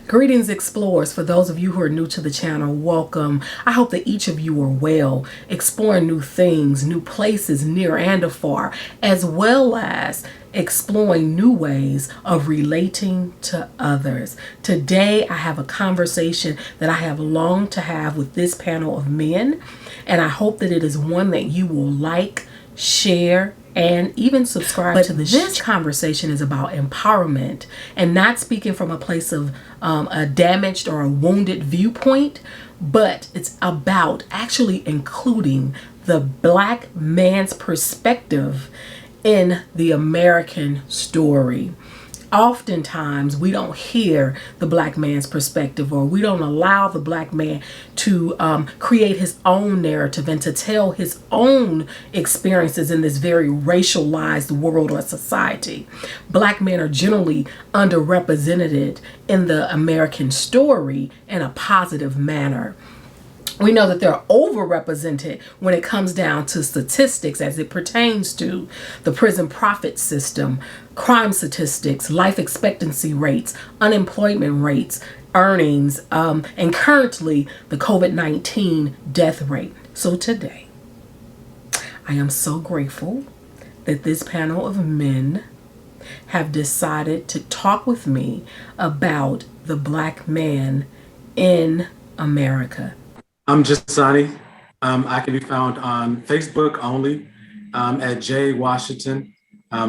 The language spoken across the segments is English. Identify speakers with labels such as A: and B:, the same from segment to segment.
A: Greetings, explorers. For those of you who are new to the channel, welcome. I hope that each of you are well, exploring new things, new places near and afar, as well as exploring new ways of relating to others. Today, I have a conversation that I have longed to have with this panel of men, and I hope that it is one that you will like, share, and even subscribe to this conversation is about empowerment and not speaking from a place of a damaged or a wounded viewpoint, but it's about actually including the Black man's perspective in the American story. Oftentimes we don't hear the Black man's perspective, or we don't allow the Black man to create his own narrative and to tell his own experiences in this very racialized world or society. Black men are generally underrepresented in the American story in a positive manner. We know that they're overrepresented when it comes down to statistics as it pertains to the prison profit system, crime statistics, life expectancy rates, unemployment rates, earnings, and currently the COVID-19 death rate. So today, I am so grateful that this panel of men have decided to talk with me about the Black man in America.
B: I'm Jasani. I can be found on Facebook only at J Washington,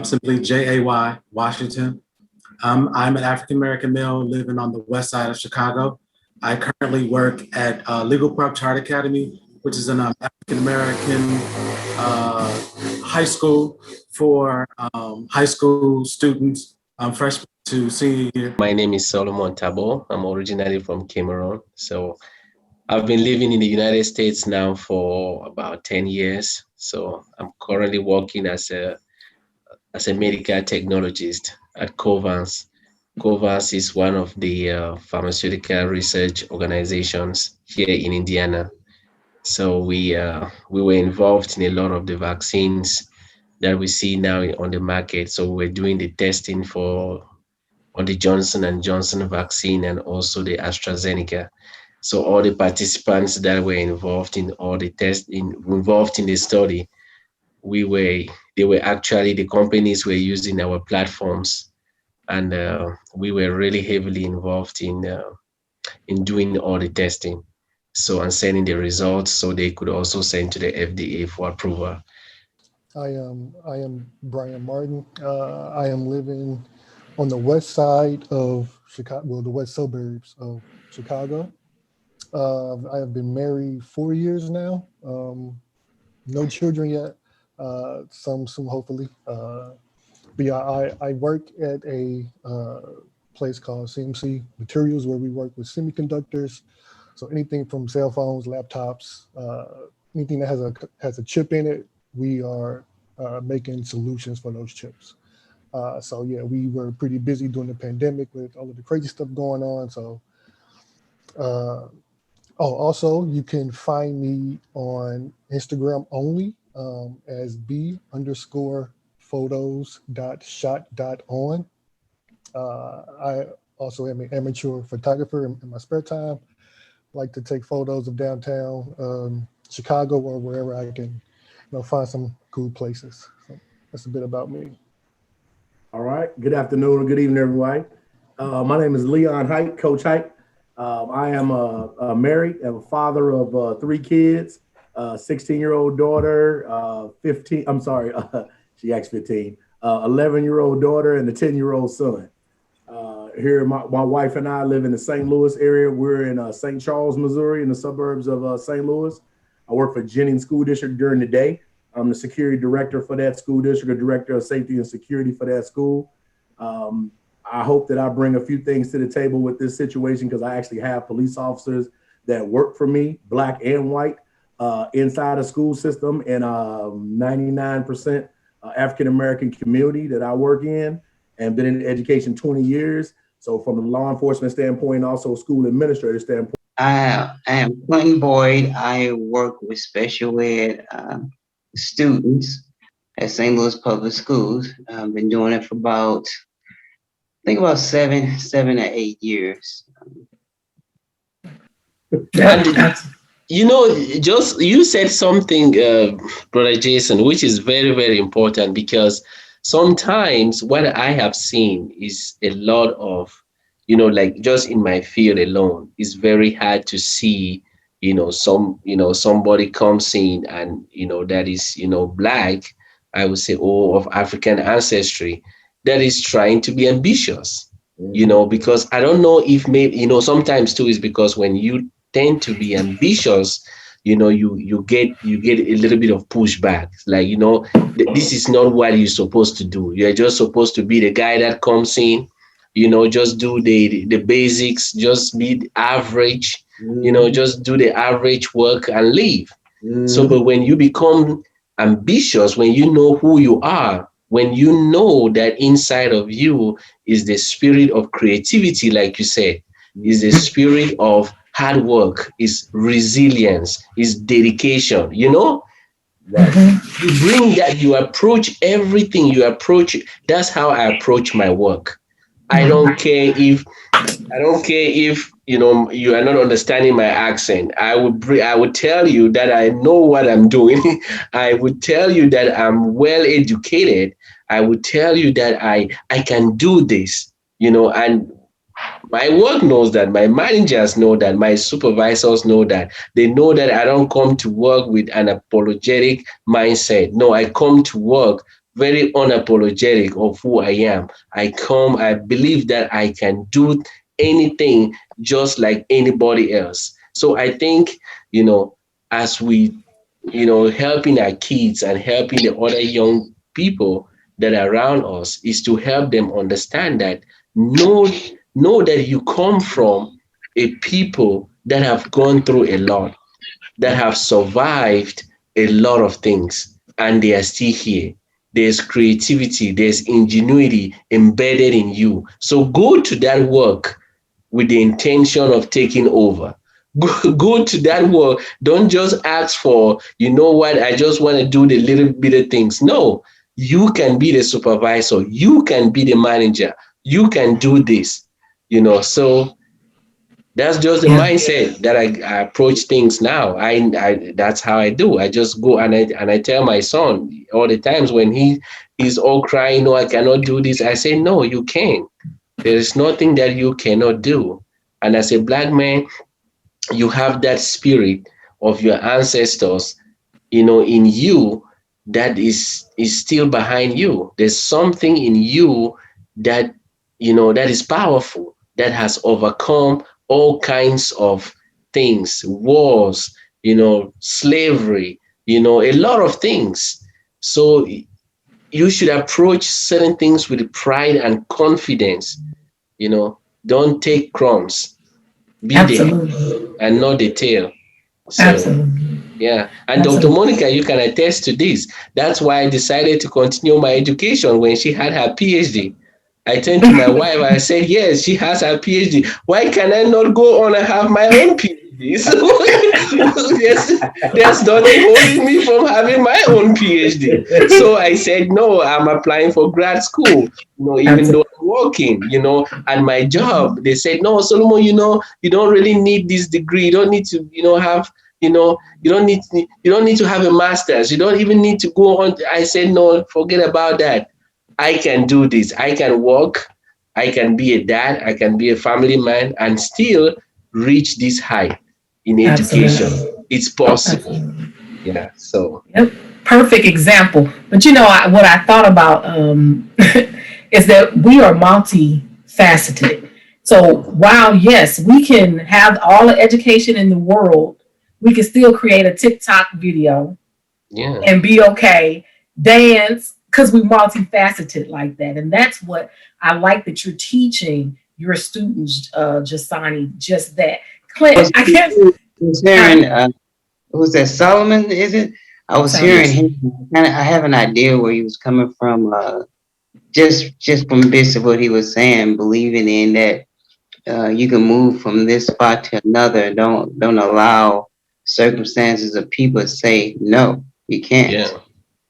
B: simply JAY Washington. I'm an African American male living on the west side of Chicago. I currently work at Legal Prep Chart Academy, which is an African American high school for high school students, freshman to senior year.
C: My name is Solomon Tabo. I'm originally from Cameroon. So I've been living in the United States now for about 10 years. So I'm currently working as a medical technologist at Covance. Covance is one of the pharmaceutical research organizations here in Indiana. So we were involved in a lot of the vaccines that we see now on the market. So we're doing the testing for on the Johnson and Johnson vaccine and also the AstraZeneca. So all the participants that were involved in all the involved in the study, we were they were actually the companies were using our platforms, and we were really heavily involved in doing all the testing. So and sending the results so they could also send to the FDA for approval.
D: I am Brian Martin. I am living on the west side of Chicago, well, the west suburbs of Chicago. I have been married 4 years now. No children yet. Some soon, hopefully. But yeah, I work at a place called CMC Materials, where we work with semiconductors. So anything from cell phones, laptops, anything that has a chip in it, we are making solutions for those chips. So yeah, we were pretty busy during the pandemic with all of the crazy stuff going on. So uh, also you can find me on Instagram only as b_photos.shot.on. I also am an amateur photographer in my spare time. Like to take photos of downtown Chicago or wherever I can, find some cool places. So that's a bit about me.
E: All right. Good afternoon or good evening, everybody. My name is Leon Hite, Coach Hite. I am married. I'm a father of 3 kids, 16-year-old daughter, 15. I'm sorry, she acts 15. 11-year-old daughter and a 10-year-old son. Here, my wife and I live in the St. Louis area. We're in St. Charles, Missouri, in the suburbs of St. Louis. I work for Jennings School District during the day. I'm the security director for that school district, or director of safety and security for that school. I hope that I bring a few things to the table with this situation, because I actually have police officers that work for me, Black and white, inside the school system, and 99% African-American community that I work in, and been in education 20 years. So from a law enforcement standpoint, also a school administrator standpoint.
F: I am Quentin Boyd. I work with special ed students at St. Louis Public Schools. I've been doing it for about think about 7 or 8 years.
C: And just you said something, Brother Jason, which is very, very important because sometimes what I have seen is a lot of, like just in my field alone, it's very hard to see, somebody comes in and, that is, black, I would say, or of African ancestry, that is trying to be ambitious, because I don't know if maybe, sometimes too is because when you tend to be ambitious, you get a little bit of pushback. Like, this is not what you're supposed to do. You're just supposed to be the guy that comes in, just do the basics, just be the average, just do the average work and leave. So, but when you become ambitious, when you know who you are, when you know that inside of you is the spirit of creativity, like you said, is the spirit of hard work, is resilience, is dedication,
F: Right.
C: you bring that, you approach everything, that's how I approach my work. I don't care if you are not understanding my accent. I would tell you that I know what I'm doing. I would tell you that I'm well educated. I would tell you that I can do this, and my work knows that, my managers know that, my supervisors know that. They know that I don't come to work with an apologetic mindset. No, I come to work very unapologetic of who I am. I believe that I can do anything just like anybody else. So I think, as we, helping our kids and helping the other young people that are around us, is to help them understand that no know that you come from a people that have gone through a lot, that have survived a lot of things, and they are still here. There's creativity, there's ingenuity embedded in you. So go to that work with the intention of taking over. Go to that work. Don't just ask for, what, I just want to do the little bit of things. No, you can be the supervisor, you can be the manager, you can do this, so that's just the mindset that I approach things now. That's how I do. I just go and I tell my son all the times when he's all crying, no, I cannot do this. I say, no, you can. There is nothing that you cannot do. And as a black man, you have that spirit of your ancestors, in you, that is still behind you. There's something in you that, that is powerful, that has overcome all kinds of things, wars, slavery, a lot of things. So you should approach certain things with pride and confidence. Don't take crumbs, be the head
A: Absolutely.
C: and not the tail. So
A: Absolutely.
C: yeah, and Dr.
A: Absolutely.
C: Monica, you can attest to this. That's why I decided to continue my education when she had her PhD. I turned to my wife. I said, "Yes, she has her PhD. Why can I not go on and have my own PhD?" So there's nothing holding me from having my own PhD. So I said, "No, I'm applying for grad school. Even though
A: Absolutely.
C: I'm working, and my job." They said, "No, Solomon, you don't really need this degree. You don't need to, have." You don't need to have a master's. You don't even need to go on. I said, no, forget about that. I can do this. I can work. I can be a dad. I can be a family man and still reach this height in education.
A: Absolutely.
C: It's possible.
A: Absolutely.
C: Yeah. So
A: Yep. Perfect example. But what I thought about is that we are multifaceted. So while yes, we can have all the education in the world, we can still create a TikTok video
C: yeah,
A: and be okay, dance, because we multifaceted like that. And that's what I like that you're teaching your students, Jasani, just that. Clint,
F: Was
A: I can't.
F: was
A: Uh,
F: hearing, who's that, Solomon, is it? I was hearing
C: yes,
F: him. Kind of, I have an idea where he was coming from. Just from basically what he was saying, believing in that you can move from this spot to another. Don't allow circumstances or people to say no. You can't.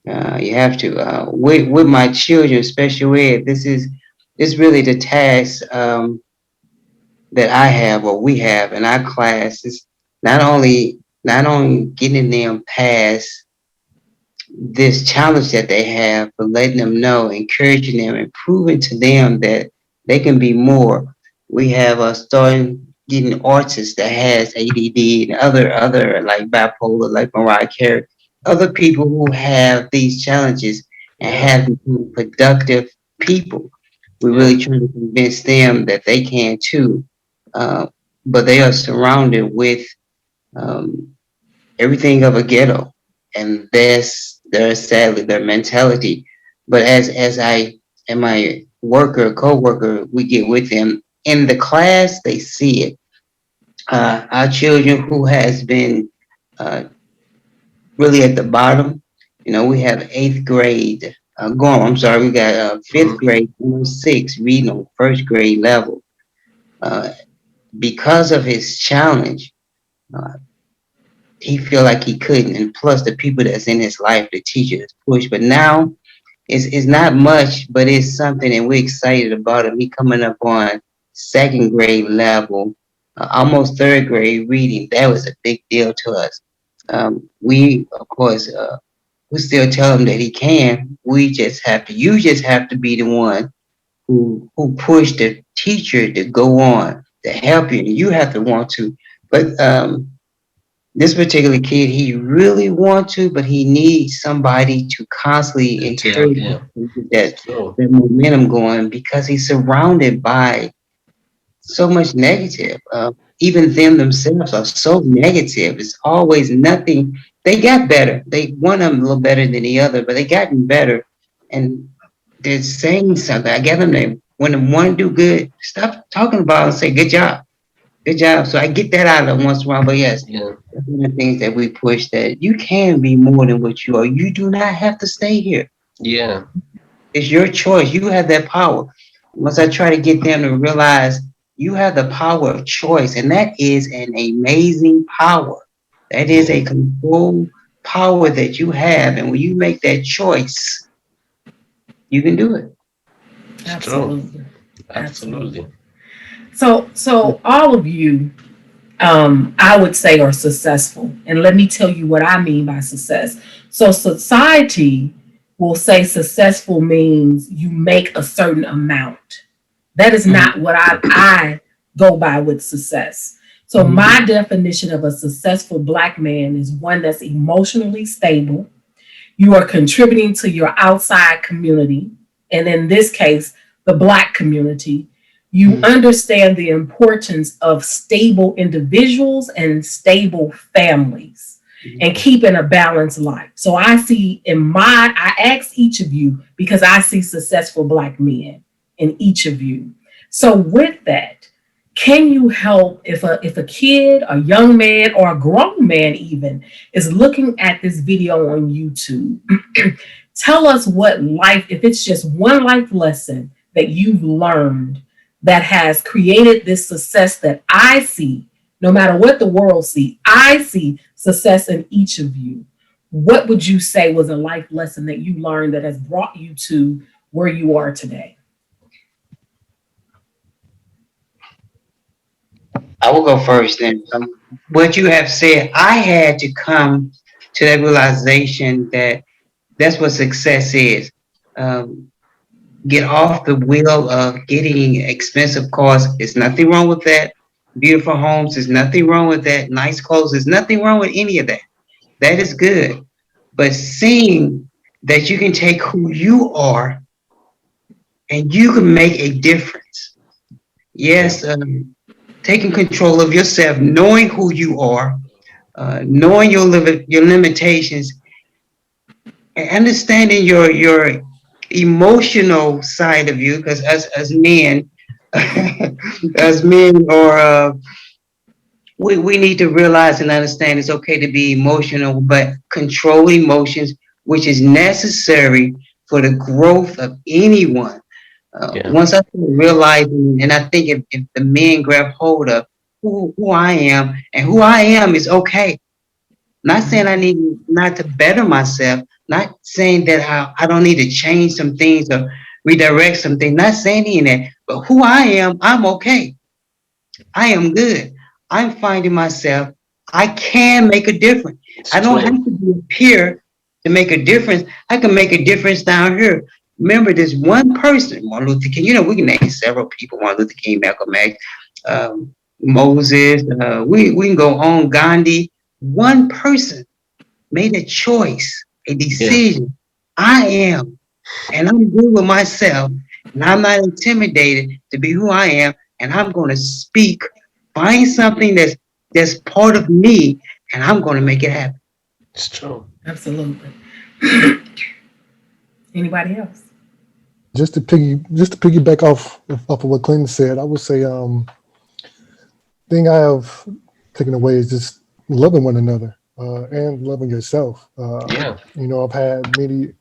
C: yeah,
F: You have to. With my children, special ed, this it's really the task that I have or we have in our class is not only getting them past this challenge that they have, but letting them know, encouraging them, and proving to them that they can be more. We have starting getting artists that has ADD and other like bipolar, like Mariah Carey, other people who have these challenges and
C: Yeah.
F: have become productive people. We're
C: Yeah.
F: really trying to convince them that they can too, uh, but they are surrounded with um, everything of a ghetto, and there's sadly their mentality. But as I and my worker, co-worker, we get with them in the class, they see it. Our children who has been uh, really at the bottom, we have eighth grade going. I'm sorry, we got fifth
C: Mhm.
F: grade, sixth reading on first grade level. Uh, because of his challenge, uh, he feel like he couldn't, and plus the people that's in his life, the teachers push. But now it's not much, but it's something, and we're excited about him. He coming up on second grade level, almost third grade reading. That was a big deal to us. We of course we still tell him that he can. You just have to be the one who pushed the teacher to go on to help you. You have to want to, but this particular kid, he really wants to, but he needs somebody to constantly
C: To help,
F: encourage him
C: yeah.
F: to get
C: It's
F: that,
C: true.
F: that momentum going because he's surrounded by so much negative. Even them themselves are so negative. It's always nothing. They got better. One of them a little better than the other, but they gotten better. And they're saying something. I get them there. When the one do good, stop talking about it and say, good job. Good job. So I get that out of once in a while. But yes,
C: Yeah.
F: that's one of the things that we push, that you can be more than what you are. You do not have to stay here.
C: Yeah.
F: It's your choice. You have that power. Once I try to get them to realize you have the power of choice, and that is an amazing power. That is
C: Yeah.
F: a control power that you have. And when you make that choice, you can do it.
C: It's true.
A: Absolutely.
C: Absolutely.
A: Absolutely. So all of you, I would say, are successful. And let me tell you what I mean by success. So society will say successful means you make a certain amount. That is
F: Mhm,
A: not what I go by with success. So
F: mhm,
A: my definition of a successful Black man is one that's emotionally stable. You are contributing to your outside community, and in this case, the Black community. You
F: mhm,
A: understand the importance of stable individuals and stable families and
F: mhm,
A: keeping a balanced life. So I ask each of you because I see successful Black men in each of you. So with that, can you help if a kid, a young man, or a grown man even is looking at this video on YouTube? Tell us what life, if it's just one life lesson that you've learned that has created this success that I see, no matter what the world sees, I see success in each of you. What would you say was a life lesson that you learned that has brought you to where you are today?
F: I will go first then. What you have said, I had to come to that realization that that's what success is. Um, get off the wheel of getting expensive cars. There's nothing wrong with that. Beautiful homes, there's nothing wrong with that. Nice clothes, there's nothing wrong with any of that. That is good. But seeing that you can take who you are and you can make a difference.
C: Yeah.
F: Yes, taking control of yourself, knowing who you are, knowing your limitations, and understanding your emotional side of you. Because as men, as men, or we need to realize and understand it's okay to be emotional, but control emotions, which is necessary for the growth of anyone.
C: Yeah.
F: Once I started realizing, and I think if the men grab hold of who I am, and who I am is okay. Not saying I need not to better myself, not saying that I don't need to change some things or redirect some things. Not saying any of that, but who I am, I'm okay. I am good. I'm finding myself. I can make a difference.
C: It's
F: I don't have
C: true.
F: to be a peer to make a difference. I can make a difference down here. Remember, this one person, Martin Luther King. You know, we can name several people: Martin Luther King, Malcolm X, Moses. We can go on. Gandhi. One person made a choice, a
C: Yeah.
F: decision. I am, and I'm good with myself, and I'm not intimidated to be who I am, and I'm going to speak, find something that's part of me, and I'm going to make it happen.
C: It's true.
A: Absolutely. Anybody else?
D: Just to piggyback off of what Clinton said, I would say thing I have taken away is just loving one another and loving yourself.
C: Yeah.
D: I've had many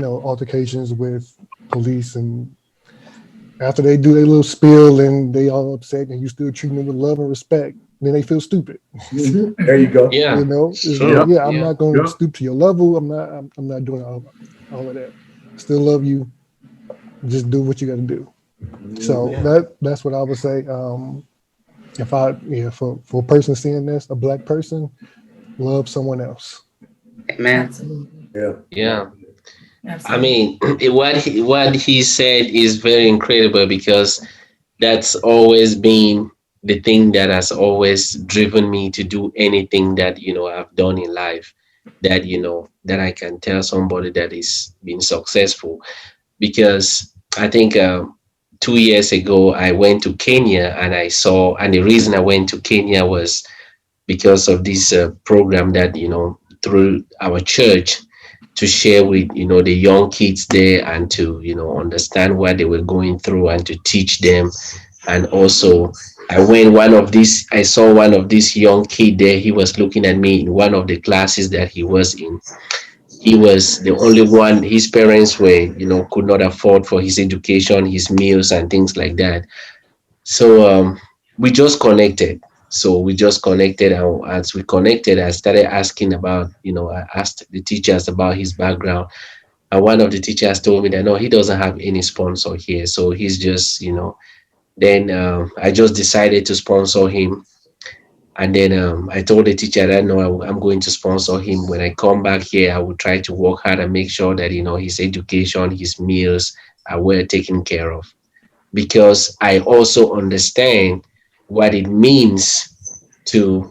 D: altercations with police, and after they do their little spiel and they all upset, and you still treat them with love and respect, then they feel stupid.
E: There you go.
C: Yeah.
D: It's
C: True.
D: like, yeah, I'm
C: Yeah.
D: not going
E: Yeah.
D: to stoop to your level. I'm not doing all of that. Still love you. Just do what you got to do. So
C: Yeah.
D: that's what I would say. If I, for a person seeing this, a black person, love someone else.
F: Amen.
A: Absolutely.
E: Yeah.
C: Yeah. I
A: Absolutely.
C: mean, what he said is very incredible because that's always been the thing that has always driven me to do anything that I've done in life. That I can tell somebody that is been successful because I think 2 years ago I went to Kenya and I saw, and the reason I went to Kenya was because of this program that through our church to share with the young kids there and to understand what they were going through and to teach them. And also I saw one of these young kid there. He was looking at me in one of the classes that he was in. He was the only one. His parents were could not afford for his education, his meals and things like that. So we just connected. So we just connected, and as we connected, I started asking about, I asked the teachers about his background, and one of the teachers told me that no, he doesn't have any sponsor here, so he's just, Then I just decided to sponsor him, and then I told the teacher that no, I'm going to sponsor him. When I come back here, I will try to work hard and make sure that his education, his meals are well taken care of because I also understand what it means to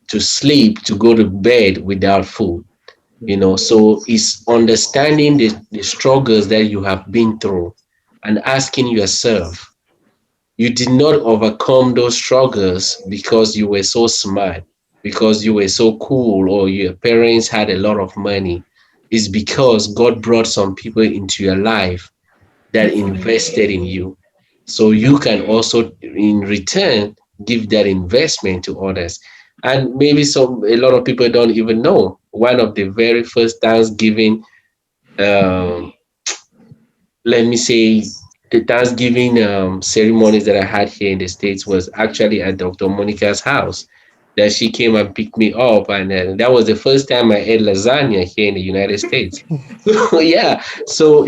C: sleep, to go to bed without food. So it's understanding the struggles that you have been through and asking yourself, you did not overcome those struggles because you were so smart, because you were so cool, or your parents had a lot of money. It's because God brought some people into your life that invested in you. So you can also, in return, give that investment to others. And maybe a lot of people don't even know. One of the very first Thanksgiving, um, let me say, the Thanksgiving ceremonies that I had here in the States was actually at Dr. Monica's house. That she came and picked me up, and that was the first time I ate lasagna here in the United States. Yeah, so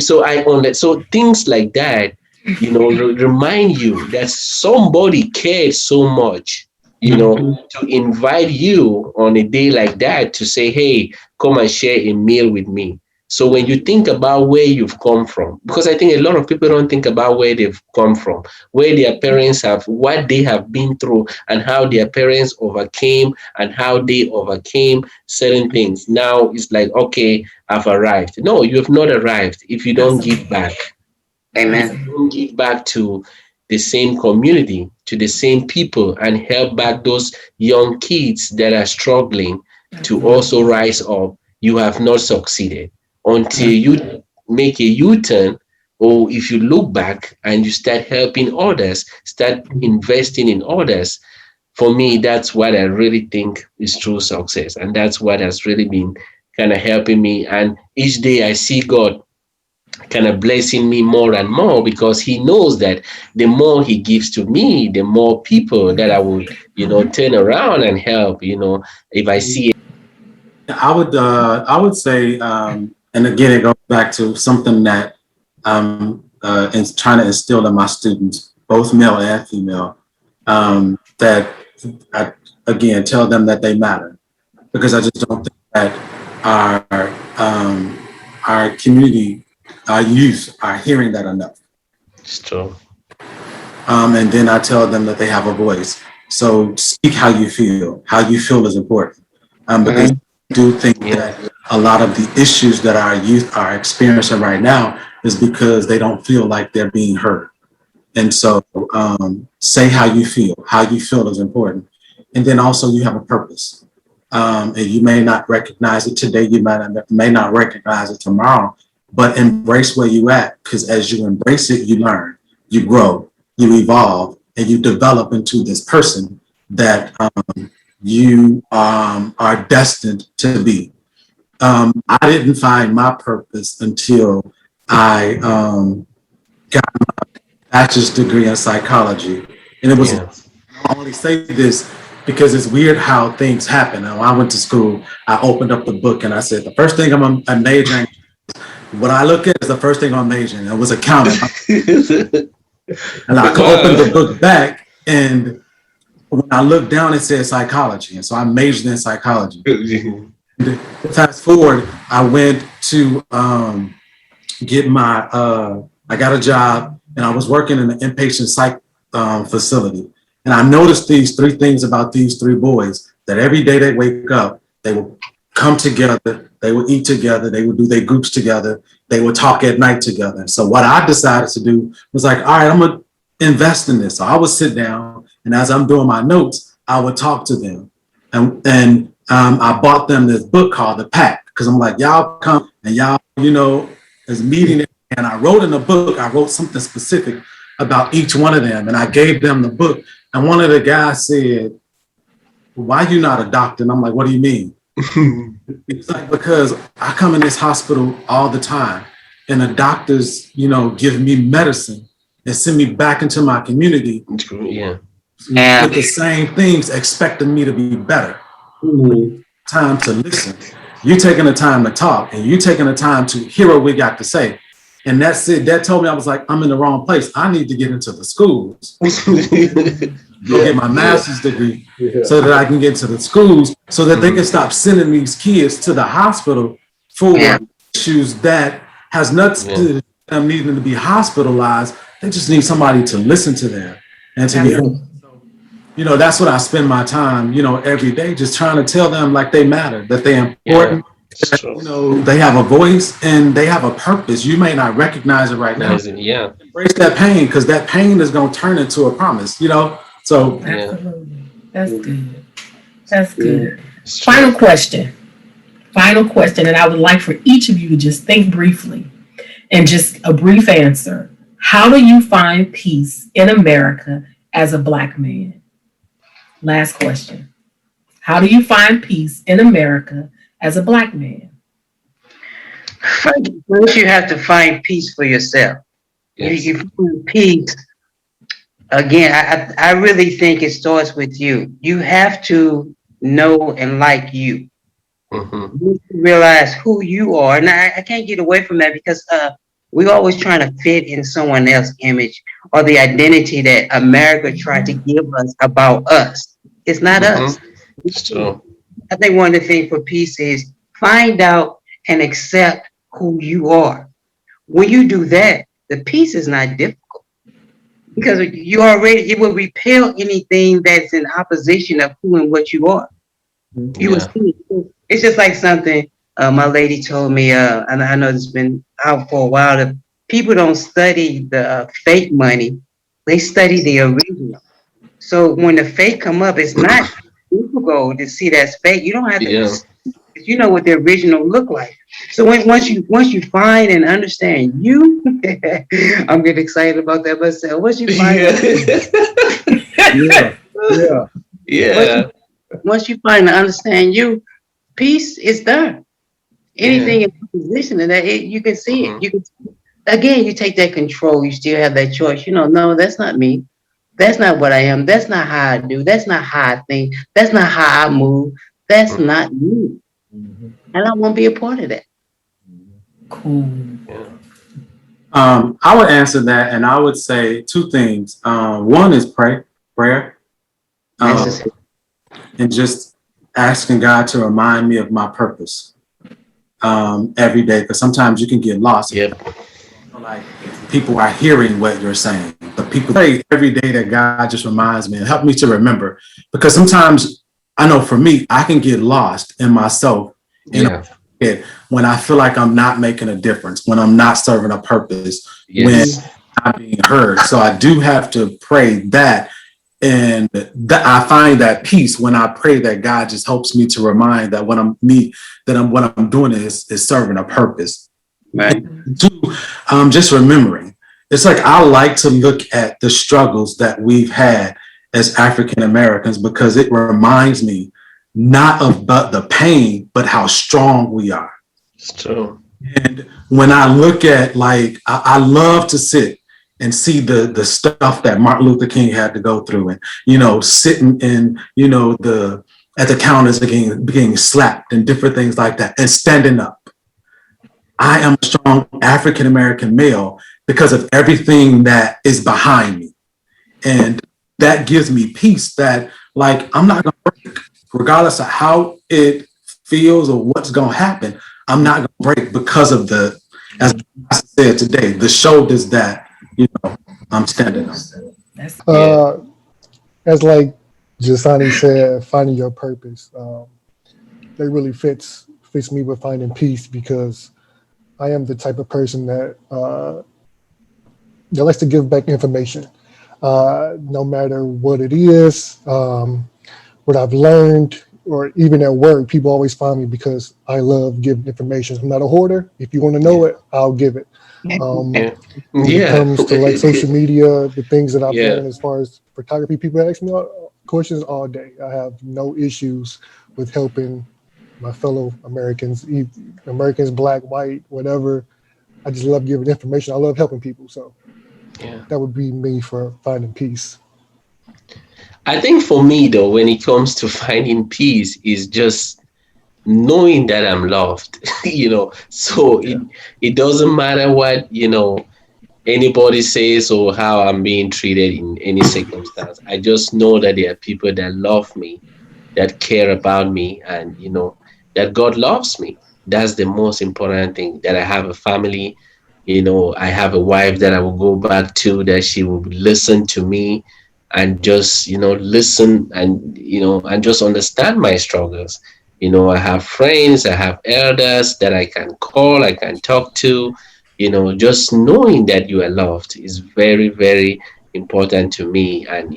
C: things like that, remind you that somebody cared so much, to invite you on a day like that to say, hey, come and share a meal with me. So when you think about where you've come from, because I think a lot of people don't think about where they've come from, where their parents have, what they have been through, and how their parents overcame and how they overcame certain things. Now it's like, okay, I've arrived. No, you have not arrived if you don't give
A: Absolutely.
C: back. If
F: Amen.
C: you don't give back to the same community, to the same people, and help back those young kids that are struggling to
A: Absolutely.
C: also rise up, you have not succeeded until you make a U-turn, or if you look back and you start helping others, start investing in others. For me, that's what I really think is true success. And that's what has really been kind of helping me. And each day I see God kind of blessing me more and more because he knows that the more he gives to me, the more people that I will, turn around and help, if I see.
B: I would say, and again, it goes back to something that and trying to instill in my students, both male and female, that I, again, tell them that they matter, because I just don't think that our community, our youth are hearing that enough.
C: It's true.
B: And then I tell them that they have a voice. So speak how you feel. How you feel is important, because I do think that a lot of the issues that our youth are experiencing right now is because they don't feel like they're being heard. And so say how you feel. How you feel is important. And then also you have a purpose. And you may not recognize it today, you may not recognize it tomorrow, but embrace where you at, because as you embrace it, you learn, you grow, you evolve, and you develop into this person that you are destined to be. I didn't find my purpose until I got my bachelor's degree in psychology. And it was, I only say this because it's weird how things happen. Now, when I went to school, I opened up the book and I said, the first thing I'm majoring, what I look at is the first thing I'm majoring. It was accounting. And I opened the book back, and when I looked down, it said psychology. And so I majored in psychology. Fast forward, I went to get my, I got a job, and I was working in an inpatient psych facility. And I noticed these three things about these three boys, that every day they wake up, they will come together, they will eat together, they would do their groups together, they would talk at night together. So what I decided to do was like, all right, I'm gonna invest in this. So I would sit down, and as I'm doing my notes, I would talk to them. And I bought them this book called The Pact, because I'm like, y'all come and y'all, is meeting. And I wrote in the book, I wrote something specific about each one of them, and I gave them the book. And one of the guys said, why you not a doctor? And I'm like, what do you mean? It's like, because I come in this hospital all the time, and the doctors, give me medicine and send me back into my community.
C: Yeah.
B: With the same things, expecting me to be better. Time to listen. You taking the time to talk, and you taking the time to hear what we got to say. And that's it. That told me, I was like, I'm in the wrong place. I need to get into the schools. Go get my master's degree so that I can get to the schools, so that they can stop sending these kids to the hospital for issues that has nothing to do with them needing to be hospitalized. They just need somebody to listen to them and to be heard. That's what I spend my time, every day, just trying to tell them like they matter, that they're important. They have a voice and they have a purpose. You may not recognize it right now. Embrace that pain, because that pain is going to turn into a promise, So
A: absolutely. That's good. That's good. Final question. And I would like for each of you to just think briefly and just a brief answer. How do you find peace in America as a Black man? Last question. How do you find peace in America as a Black man?
F: First, you have to find peace for yourself. You find peace. Again, I really think it starts with you. You have to know and like you. You need to realize who you are. And I can't get away from that, because we're always trying to fit in someone else's image or the identity that America tried to give us about us. It's not us.
C: It's true.
F: I think one of the things for peace is find out and accept who you are. When you do that, the peace is not difficult, because it will repel anything that's in opposition of who and what you are. You will see it. It's just like something my lady told me, and I know it's been out for a while, that people don't study the fake money, they study the original. So when the fake come up, it's not difficult to see that's fake. You don't have to, you know what the original look like. So once you find and understand you, I'm getting excited about that myself. Once you find once you find and understand you, peace is there. Anything in position, and that you can see it. You can, again, you take that control. You still have that choice. No, that's not me. That's not what I am. That's not how I do. That's not how I think. That's not how I move. That's not me. And I won't be a part of that.
A: Cool.
B: I would answer that, and I would say two things. One is prayer,
F: Necessary.
B: and just asking God to remind me of my purpose every day. Because sometimes you can get lost.
C: Yep.
B: Like people are hearing what you're saying, but people pray every day that God just reminds me and help me to remember. Because sometimes I know for me, I can get lost in myself
C: Yeah.
B: when I feel like I'm not making a difference, when I'm not serving a purpose, when
C: Yes.
B: I'm not being heard. So I do have to pray that. And that I find that peace when I pray that God just helps me to remind that what I'm doing is serving a purpose.
F: Right.
B: Two, just remembering. It's like I like to look at the struggles that we've had as African Americans because it reminds me not of but the pain, but how strong we are.
C: It's true.
B: And when I look at I love to sit and see the stuff that Martin Luther King had to go through, and sitting in the at the counters again, being slapped and different things like that, and standing up. I am a strong African American male because of everything that is behind me. And that gives me peace that I'm not going to break, regardless of how it feels or what's going to happen. I'm not going to break because of as I said today, the shoulders that, I'm standing on.
D: As like Jasani said, finding your purpose. That really fits me with finding peace because I am the type of person that likes to give back information, no matter what it is, what I've learned, or even at work. People always find me because I love giving information. I'm not a hoarder. If you want to know it, I'll give it.
C: Yeah.
D: When it comes to like social media, the things that I've
C: Yeah.
D: learned as far as photography, people ask me questions all day. I have no issues with helping my fellow Americans, Americans, black, white, whatever. I just love giving information. I love helping people. So
C: Yeah.
D: that would be me for finding peace.
C: I think for me though, when it comes to finding peace, is just knowing that I'm loved. So it doesn't matter what anybody says or how I'm being treated in any circumstance. I just know that there are people that love me, that care about me, and that God loves me. That's the most important thing. That I have a family. I have a wife that I will go back to, that she will listen to me and just listen, and just understand my struggles. I have friends, I have elders that I can call, I can talk to. Just knowing that you are loved is very, very important to me. And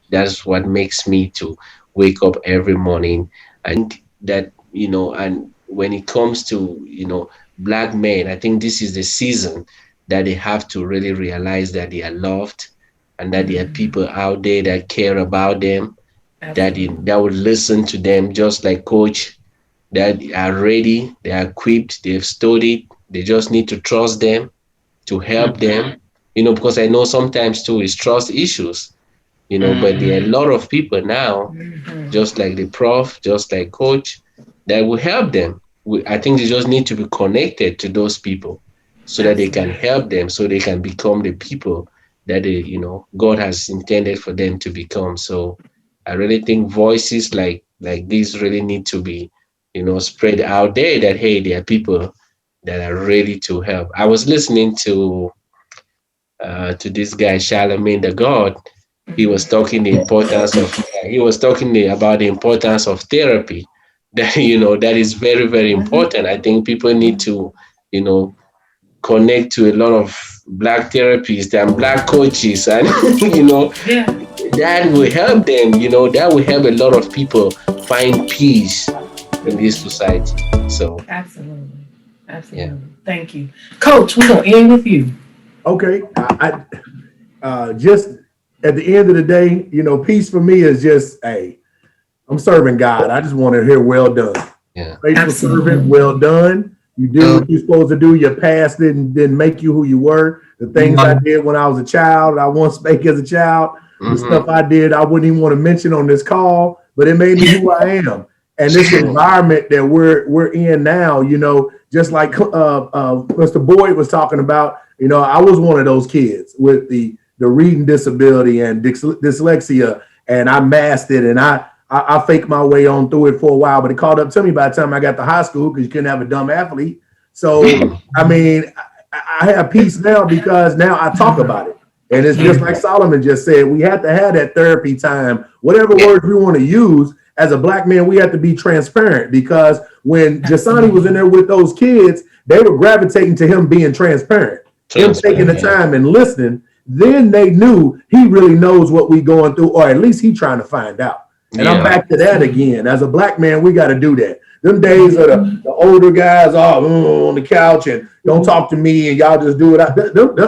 C: that's what makes me to wake up every morning. And that and when it comes to black men, I think this is the season that they have to really realize that they are loved, and that there are people out there that care about them, that would listen to them, just like Coach, that are ready, they are equipped, they've studied. They just need to trust them, to help them. Because I know sometimes too it's trust issues. But there are a lot of people now, just like the prof, just like Coach, that will help them. I think they just need to be connected to those people so that they can help them, so they can become the people that God has intended for them to become. So I really think voices like these really need to be, spread out there, that hey, there are people that are ready to help. I was listening to this guy Charlemagne the God. He was talking about the importance of therapy. That that is very, very important. I think people need to you know connect to a lot of black therapists and black coaches, and that will help them. That will help a lot of people find peace in this society. So
A: Absolutely.
C: yeah.
A: Thank you. Coach, we're going to end with you.
E: Okay. Just at the end of the day, peace for me is just, hey, I'm serving God. I just want to hear well done.
C: Yeah.
E: Faithful servant, well done. You did what you're supposed to do. Your past didn't make you who you were. The things I did when I was a child, I once spake as a child. The stuff I did, I wouldn't even want to mention on this call, but it made me who I am. And this environment that we're in now, you know, just like Mr. Boyd was talking about, you know, I was one of those kids with the reading disability and dyslexia, and I masked it, and I faked my way on through it for a while, but it caught up to me by the time I got to high school because you couldn't have a dumb athlete. So, I mean, I have peace now because now I talk about it. And it's just like Solomon just said, we have to have that therapy time, whatever words we want to use. As a Black man, we have to be transparent, because when Jasani was in there with those kids, they were gravitating to him being transparent, him taking the time and listening. Then they knew he really knows what we going through, or at least he trying to find out. And I'm back to that again. As a Black man, we got to do that. Them days of the older guys on the couch and don't talk to me and y'all just do it.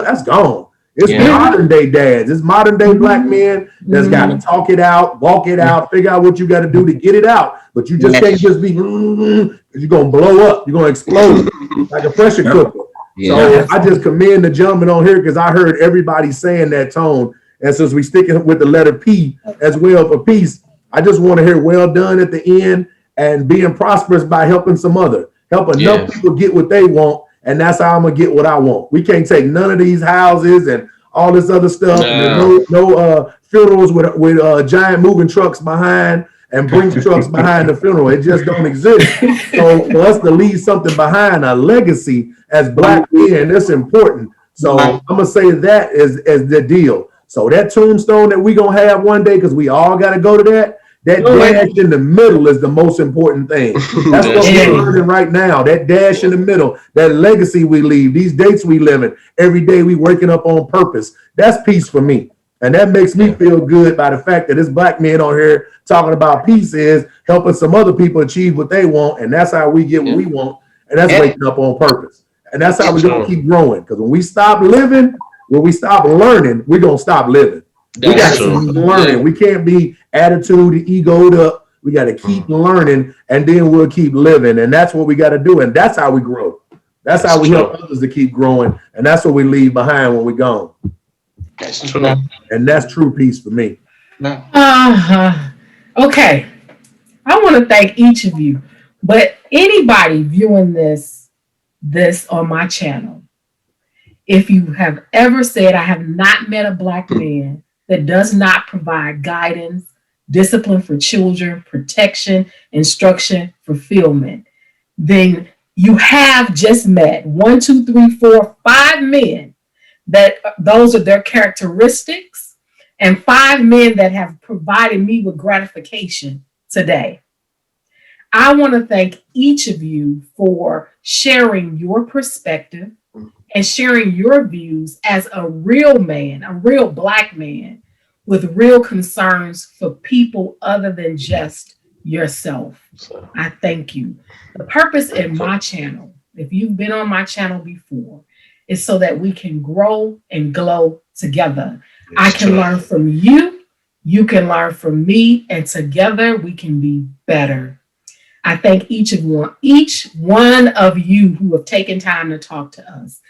E: That's gone. It's modern day dads. It's modern day Black men that's got to talk it out, walk it out, figure out what you got to do to get it out. But you just can't just be, because you're going to blow up. You're going to explode like a pressure cooker. So I just commend the gentleman on here because I heard everybody saying that tone. And since we sticking with the letter P as well for peace, I just want to hear well done at the end and being prosperous by helping help enough people get what they want. And that's how I'm going to get what I want. We can't take none of these houses and all this other stuff. No funerals with giant moving trucks behind and bring trucks behind the funeral. It just don't exist. So for us to leave something behind, a legacy as Black men, that's important. So I'm going to say that is the deal. So that tombstone that we going to have one day, because we all got to go to that dash in the middle is the most important thing. That's what we're learning right now. That dash in the middle, that legacy we leave, these dates we live in, every day we waking up on purpose. That's peace for me. And that makes me feel good by the fact that this Black man on here talking about peace is helping some other people achieve what they want. And that's how we get what we want. And that's waking up on purpose. And that's how we're going to keep growing. Because when we stop living, when we stop learning, we're going to stop living. We got to keep learning. We can't be attitude, egoed up. We got to keep learning, and then we'll keep living. And that's what we got to do. And that's how we grow. That's how we help others to keep growing. And that's what we leave behind when we're gone.
C: That's true.
E: And that's true peace for me.
A: Okay. I want to thank each of you. But anybody viewing this on my channel, if you have ever said, I have not met a Black man that does not provide guidance, discipline for children, protection, instruction, fulfillment, then you have just met 1, 2, 3, 4, 5 men that those are their characteristics, and 5 men that have provided me with gratification today. I want to thank each of you for sharing your perspective and sharing your views as a real man, a real Black man with real concerns for people other than just yourself. I thank you. The purpose in my channel, if you've been on my channel before, is so that we can grow and glow together. I can learn from you, you can learn from me, and together we can be better. I thank each one of you who have taken time to talk to us.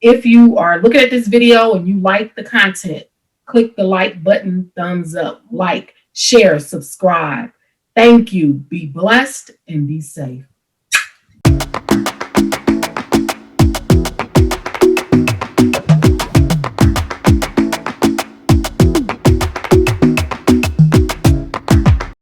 A: If you are looking at this video and you like the content, click the like button, thumbs up, like, share, subscribe. Thank you. Be blessed and be safe.